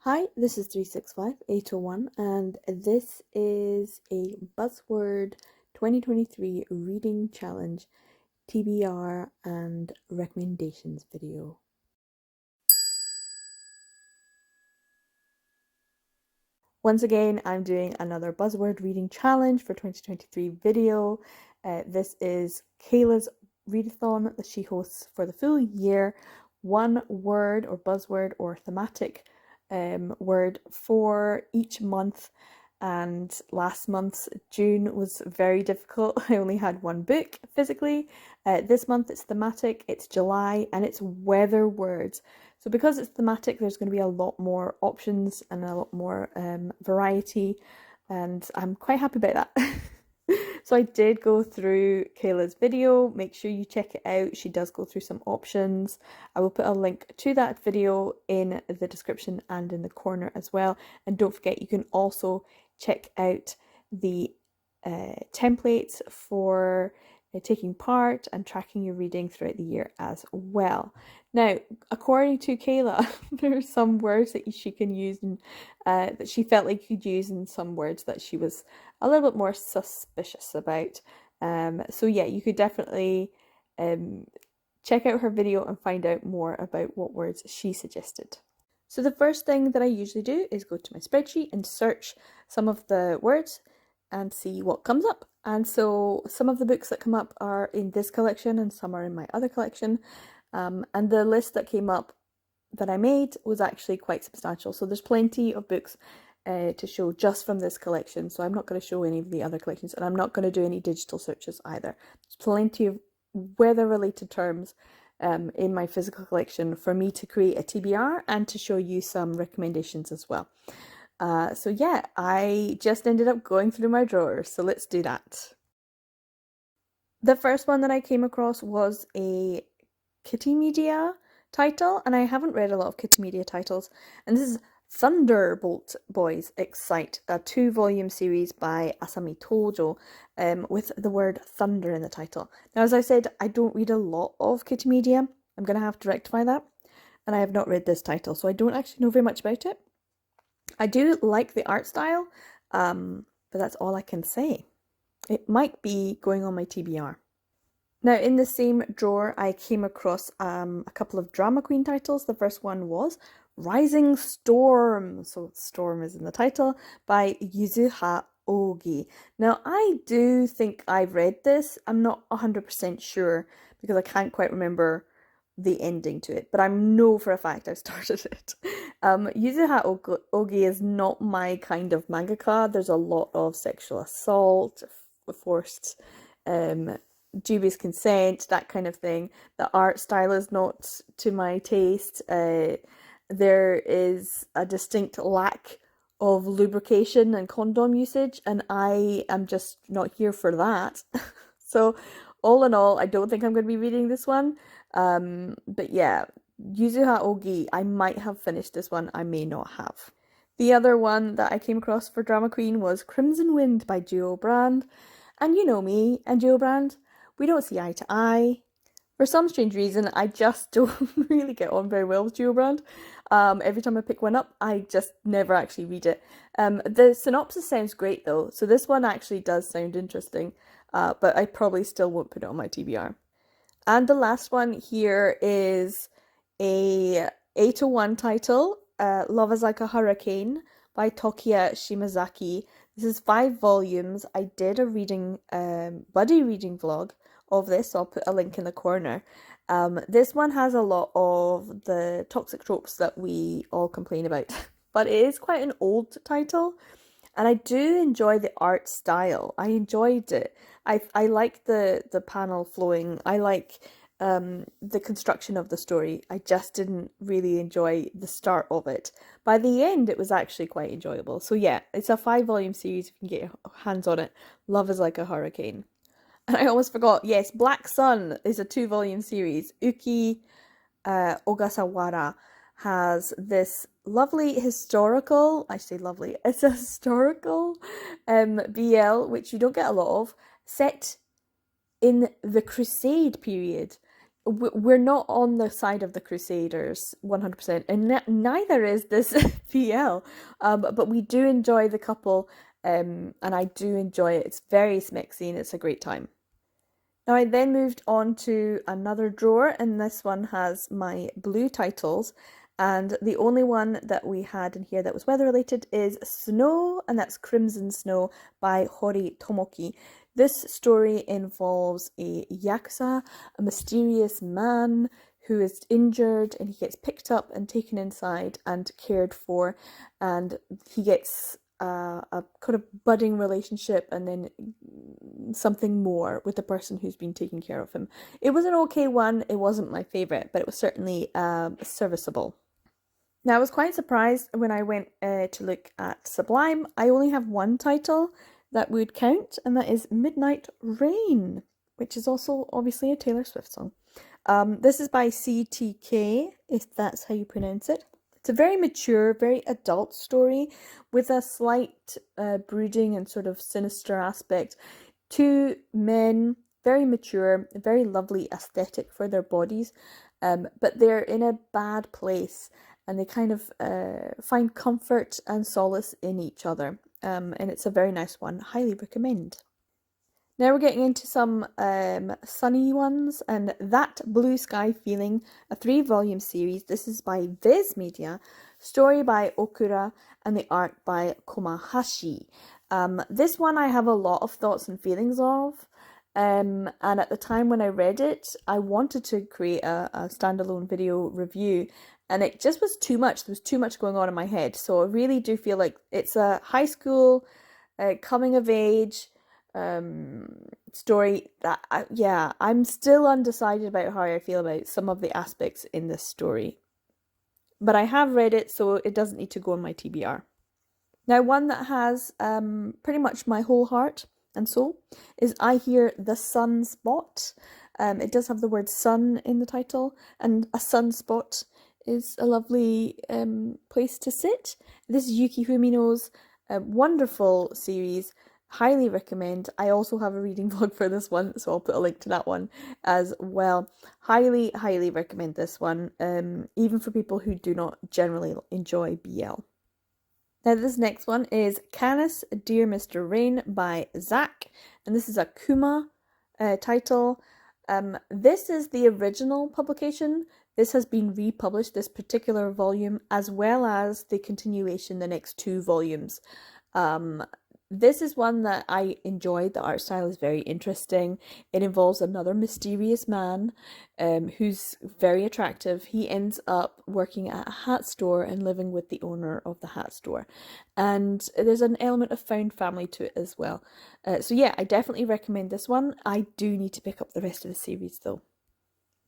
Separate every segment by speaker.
Speaker 1: Hi, this is 365801 and this is a Buzzword 2023 Reading Challenge TBR and recommendations video. Once again, I'm doing another Buzzword Reading Challenge for 2023 video. This is Kayla's readathon that she hosts for the full year. One word or buzzword or thematic word for each month, and last month's June was very difficult. I only had one book physically. This month it's thematic, it's July, and it's weather words. So because it's thematic, there's going to be a lot more options and a lot more variety, and I'm quite happy about that. So I did go through Kayla's video. Make sure you check it out. She does go through some options. I will put a link to that video in the description and in the corner as well. And don't forget, you can also check out the templates for taking part and tracking your reading throughout the year as well. Now, according to Kayla, there are some words that she can use and that she felt like you could use, and some words that she was a little bit more suspicious about. So yeah, you could definitely check out her video and find out more about what words she suggested. So the first thing that I usually do is go to my spreadsheet and search some of the words and see what comes up. And so some of the books that come up are in this collection and some are in my other collection. And the list that came up that I made was actually quite substantial. So there's plenty of books to show just from this collection. So I'm not going to show any of the other collections, and I'm not going to do any digital searches either. There's plenty of weather related terms in my physical collection for me to create a TBR and to show you some recommendations as well. So yeah, I just ended up going through my drawers, so let's do that. The first one that I came across was a Kitty Media title, and I haven't read a lot of Kitty Media titles, and this is Thunderbolt Boys Excite, a 2-volume series by Asami Tojo, with the word thunder in the title. Now, as I said, I don't read a lot of Kitty Media. I'm going to have to rectify that, and I have not read this title, so I don't actually know very much about it. I do like the art style, but that's all I can say. It might be going on my TBR. Now, in the same drawer, I came across a couple of drama queen titles. The first one was Rising Storm, so Storm is in the title, by Yuzuha Ogi. Now, I do think I've read this. I'm not 100% sure because I can't quite remember the ending to it, but I know for a fact I've started it. Yuzuha Ogi is not my kind of mangaka. There's a lot of sexual assault, forced dubious consent, that kind of thing. The art style is not to my taste. There is a distinct lack of lubrication and condom usage, and I am just not here for that. So all in all, I don't think I'm going to be reading this one. But yeah, Yuzuha Ogi, I might have finished this one, I may not have. The other one that I came across for Drama Queen was Crimson Wind by Duo Brand. And you know me and Duo Brand, we don't see eye to eye. For some strange reason, I just don't really get on very well with Duo Brand. Every time I pick one up, I just never actually read it. The synopsis sounds great though, so this one actually does sound interesting, but I probably still won't put it on my TBR. And the last one here is a 801 title, Love is Like a Hurricane by Tokiya Shimazaki. This is 5 volumes. I did a reading, buddy reading vlog of this, so I'll put a link in the corner. This one has a lot of the toxic tropes that we all complain about, but it is quite an old title, and I do enjoy the art style. I enjoyed it. I like the panel flowing. I like the construction of the story. I just didn't really enjoy the start of it. By the end, it was actually quite enjoyable. So yeah, it's a 5-volume series if you can get your hands on it. Love is Like a Hurricane. And I almost forgot, yes, Black Sun is a 2-volume series. Uki Ogasawara has this lovely historical, I say lovely, it's a historical BL, which you don't get a lot of, set in the Crusade period. we're not on the side of the Crusaders 100%, and neither is this BL. But we do enjoy the couple, and I do enjoy it. It's very smexy and it's a great time. Now I then moved on to another drawer, and this one has my blue titles. And the only one that we had in here that was weather related is Snow, and that's Crimson Snow by Hori Tomoki. This story involves a yakuza, a mysterious man who is injured, and he gets picked up and taken inside and cared for, and he gets a kind of budding relationship and then something more with the person who's been taking care of him. It was an okay one. It wasn't my favorite, but it was certainly serviceable. Now, I was quite surprised when I went to look at Sublime. I only have one title that would count, and that is Midnight Rain, which is also obviously a Taylor Swift song. This is by CTK, if that's how you pronounce it. It's a very mature, very adult story with a slight brooding and sort of sinister aspect. Two men, very mature, very lovely aesthetic for their bodies, but they're in a bad place, and they kind of find comfort and solace in each other. And it's a very nice one. Highly recommend. Now we're getting into some sunny ones, and That Blue Sky Feeling, a 3-volume series. This is by Viz Media, story by Okura, and the art by Komahashi. This one I have a lot of thoughts and feelings of, and at the time when I read it, I wanted to create a standalone video review, and it just was too much. There was too much going on in my head, so I really do feel like it's a high school coming of age story that I'm still undecided about how I feel about some of the aspects in this story, but I have read it, so it doesn't need to go on my TBR. Now, one that has pretty much my whole heart and soul is I Hear the Sunspot. It does have the word sun in the title, and a sunspot is a lovely place to sit. This is Yuki Fumino's wonderful series. Highly recommend. I also have a reading vlog for this one, so I'll put a link to that one as well. Highly recommend this one, even for people who do not generally enjoy BL. Now this next one is Canis, Dear Mr. Rain by Zach, and this is a Kuma title. This is the original publication. This has been republished, this particular volume, as well as the continuation, the next 2 volumes. This is one that I enjoyed. The art style is very interesting. It involves another mysterious man who's very attractive. He ends up working at a hat store and living with the owner of the hat store. And there's an element of found family to it as well. So yeah, I definitely recommend this one. I do need to pick up the rest of the series though.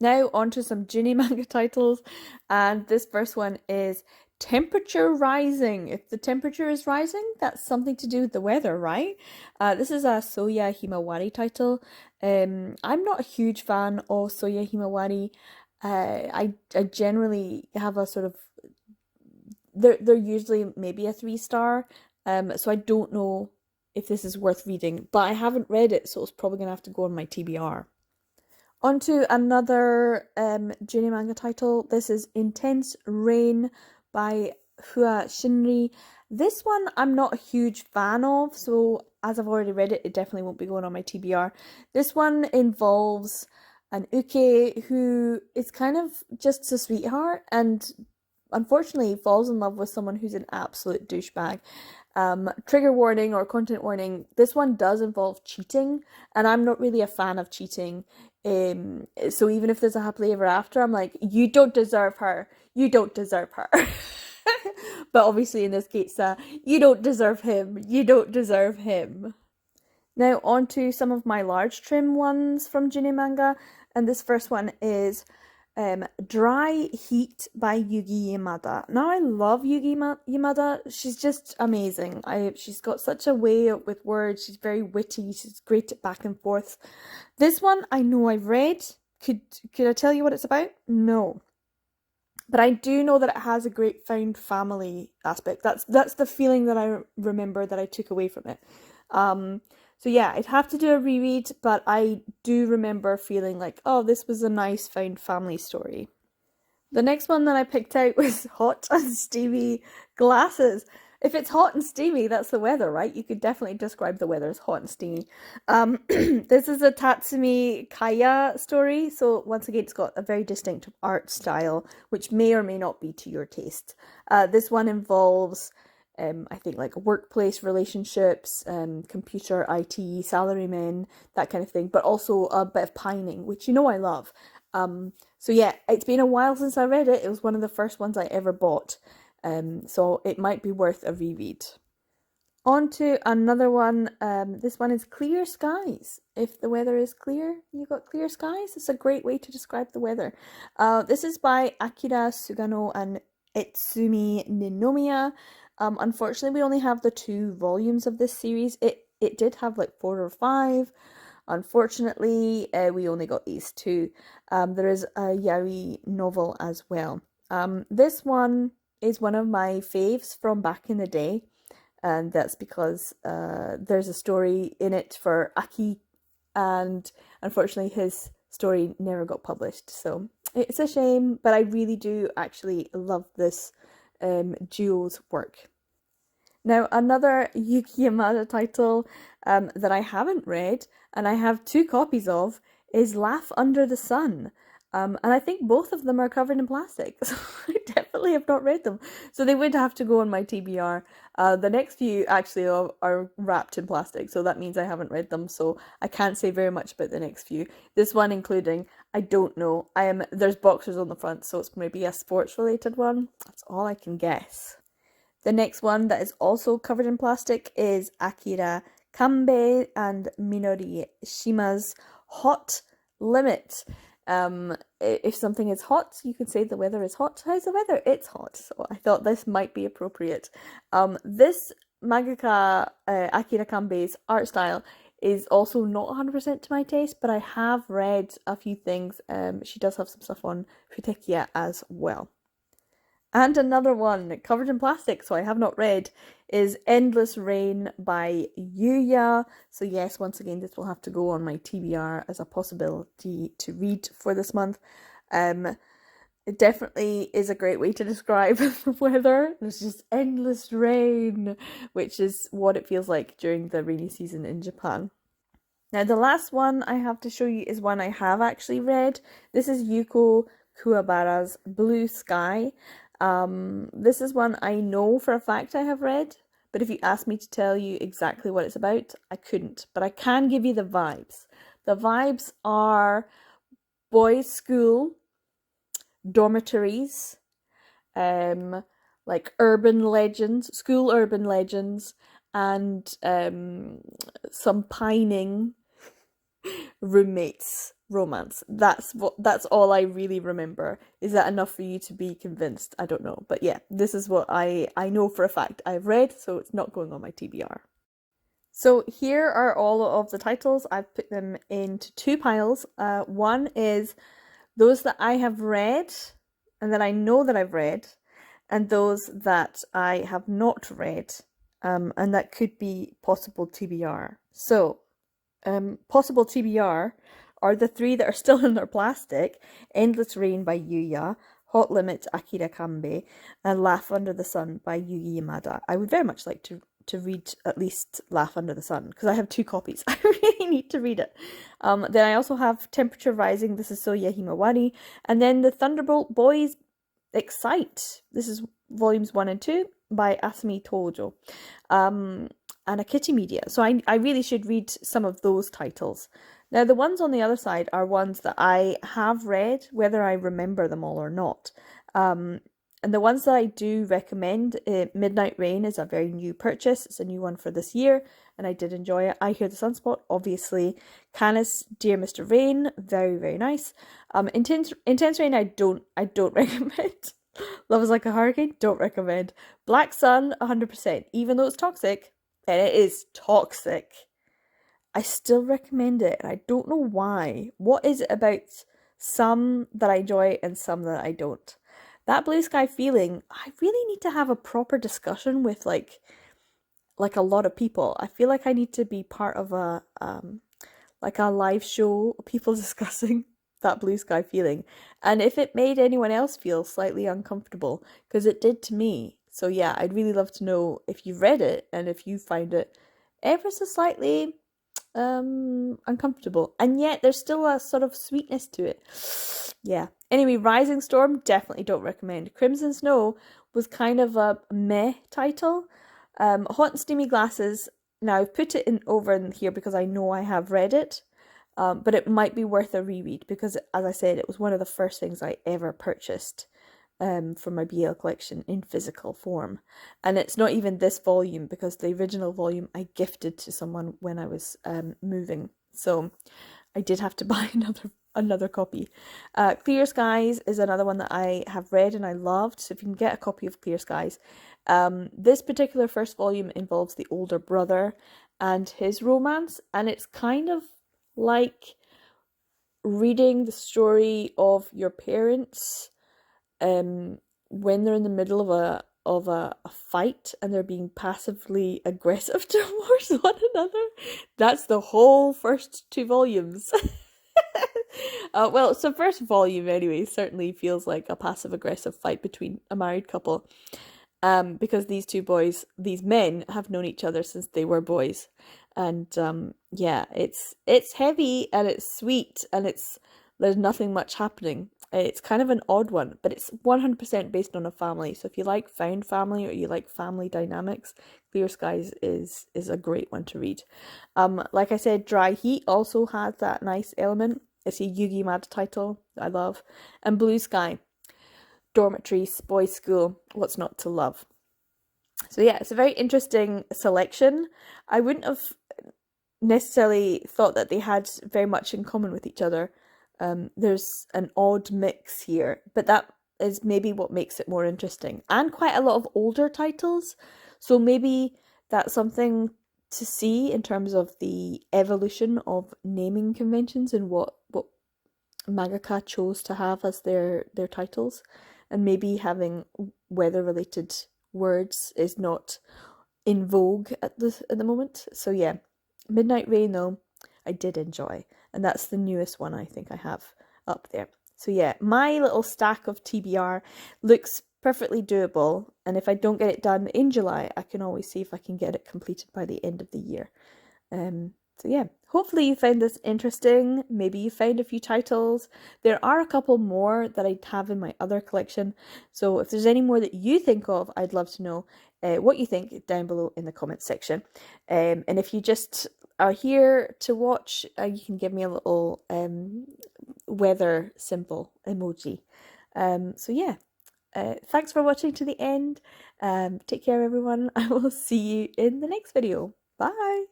Speaker 1: Now on to some Juni manga titles, and this first one is Temperature Rising. If the temperature is rising, that's something to do with the weather, right? This is a Soya Himawari title. I'm not a huge fan of Soya Himawari. I generally have a sort of, they're usually maybe a 3-star, so I don't know if this is worth reading, but I haven't read it, so it's probably gonna have to go on my TBR. On to another Juni manga title. This is Intense Rain by Hua Shinri. This one I'm not a huge fan of, so as I've already read it, it definitely won't be going on my TBR. This one involves an uke who is kind of just a sweetheart and unfortunately falls in love with someone who's an absolute douchebag. Trigger warning or content warning, this one does involve cheating, and I'm not really a fan of cheating. So even if there's a happily ever after, I'm like, you don't deserve her. You don't deserve her. But obviously in this case, you don't deserve him. You don't deserve him. Now on to some of my large trim ones from Juni manga, and this first one is Dry Heat by Yugi Yamada. Now I love Yugi Yamada. She's just amazing. She's got such a way with words. She's very witty. She's great at back and forth. This one I know I've read. Could I tell you what it's about? No. But I do know that it has a great found family aspect. That's the feeling that I remember that I took away from it. So yeah, I'd have to do a reread, but I do remember feeling like, oh, this was a nice found family story. The next one that I picked out was hot and steamy glasses. If it's hot and steamy, that's the weather, right? You could definitely describe the weather as hot and steamy. This is a Tatsumi Kaya story. So once again, it's got a very distinct art style, which may or may not be to your taste. This one involves, I think, like workplace relationships, computer IT, salarymen, that kind of thing, but also a bit of pining, which you know I love. So yeah, it's been a while since I read it. It was one of the first ones I ever bought. So it might be worth a reread. On to another one. This one is clear skies. If the weather is clear, you've got clear skies. It's a great way to describe the weather. This is by Akira Sugano and Itsumi Ninomiya. Unfortunately, we only have the 2 volumes of this series. It did have like 4 or 5. Unfortunately, we only got these 2. There is a yaoi novel as well. This one is one of my faves from back in the day, and that's because there's a story in it for Aki, and unfortunately his story never got published, so it's a shame, but I really do actually love this duo's work. Now, another Yuki Yamada title that I haven't read, and I have 2 copies of, is Laugh Under the Sun. And I think both of them are covered in plastic, so I definitely have not read them. So they would have to go on my TBR. The next few actually are wrapped in plastic, so that means I haven't read them, so I can't say very much about the next few. This one including, I don't know. There's boxers on the front, so it's maybe a sports-related one. That's all I can guess. The next one that is also covered in plastic is Akira Kanbei and Minori Shima's Hot Limit. If something is hot, you could say the weather is hot. How's the weather? It's hot. So I thought this might be appropriate. This mangaka Akira Kanbei's art style is also not 100% to my taste, but I have read a few things. She does have some stuff on Futekia as well. And another one covered in plastic, so I have not read, is Endless Rain by Yuya. So yes, once again, this will have to go on my TBR as a possibility to read for this month. It definitely is a great way to describe the weather. There's just endless rain, which is what it feels like during the rainy season in Japan. Now, the last one I have to show you is one I have actually read. This is Yuko Kuwabara's Blue Sky. This is one I know for a fact I have read, but if you asked me to tell you exactly what it's about, I couldn't. But I can give you the vibes. The vibes are boys' school, dormitories, like urban legends, school urban legends, and some pining roommates romance. That's all I really remember. Is that enough for you to be convinced? I don't know, but yeah, this is what I know for a fact I've read, so it's not going on my TBR. So here are all of the titles. I've put them into 2 piles. One is those that I have read and that I know that I've read, and those that I have not read, and that could be possible TBR. So possible TBR are the 3 that are still in their plastic: Endless Rain by Yuya, Hot Limit Akira Kanbei, and Laugh Under the Sun by Yuki Yamada. I would very much like to read at least Laugh Under the Sun, because I have 2 copies. I really need to read it. Then I also have Temperature Rising. This is Soya Himawari. And then the Thunderbolt Boys Excite. This is volumes 1 and 2 by Asami Tojo. And a Kitty Media. So I really should read some of those titles. Now, the ones on the other side are ones that I have read, whether I remember them all or not. And the ones that I do recommend, Midnight Rain is a very new purchase. It's a new one for this year, and I did enjoy it. I Hear the Sunspot, obviously. Canis, Dear Mr. Rain, very, very nice. Intense Rain, I don't recommend. Love is Like a Hurricane, don't recommend. Black Sun, 100%. Even though it's toxic, and it is toxic, I still recommend it, and I don't know why. What is it about some that I enjoy and some that I don't? That Blue Sky feeling, I really need to have a proper discussion with, like, like a lot of people. I feel like I need to be part of a like a live show, people discussing that blue sky feeling, and if it made anyone else feel slightly uncomfortable, because it did to me. So yeah, I'd really love to know if you've read it and if you find it ever so slightly uncomfortable, and yet there's still a sort of sweetness to it. Yeah. Anyway, Rising Storm, definitely don't recommend. Crimson Snow was kind of a meh title. Hot and Steamy Glasses, now I've put it in over in here because I know I have read it, but it might be worth a reread because, as I said, it was one of the first things I ever purchased for my BL collection in physical form. And it's not even this volume because the original volume I gifted to someone when I was moving. So I did have to buy another copy. Clear Skies is another one that I have read and I loved. So if you can get a copy of Clear Skies. This particular first volume involves the older brother and his romance. And it's kind of like reading the story of your parents when they're in the middle of a fight and they're being passively aggressive towards one another. That's the whole first 2 volumes. Well, so first volume anyway certainly feels like a passive aggressive fight between a married couple. Because these men have known each other since they were boys. And yeah, it's heavy and it's sweet and there's nothing much happening. It's kind of an odd one, but it's 100% based on a family. So if you like found family or you like family dynamics, Clear Skies is a great one to read. Like I said, Dry Heat also has that nice element. It's a Yugi Mad title that I love. And Blue Sky, dormitories, boys' school, what's not to love? So yeah, it's a very interesting selection. I wouldn't have necessarily thought that they had very much in common with each other. There's an odd mix here, but that is maybe what makes it more interesting. And quite a lot of older titles, so maybe that's something to see in terms of the evolution of naming conventions and what mangaka chose to have as their titles, and maybe having weather related words is not in vogue at the moment. So yeah, Midnight Rain though I did enjoy, and that's the newest one I think I have up there. So yeah, my little stack of TBR looks perfectly doable, and if I don't get it done in July, I can always see if I can get it completed by the end of the year. So yeah, hopefully you found this interesting. Maybe you found a few titles. There are a couple more that I have in my other collection. So if there's any more that you think of, I'd love to know what you think down below in the comments section. And if you just are here to watch, you can give me a little weather symbol emoji. So yeah, thanks for watching to the end. Take care everyone. I will see you in the next video. Bye!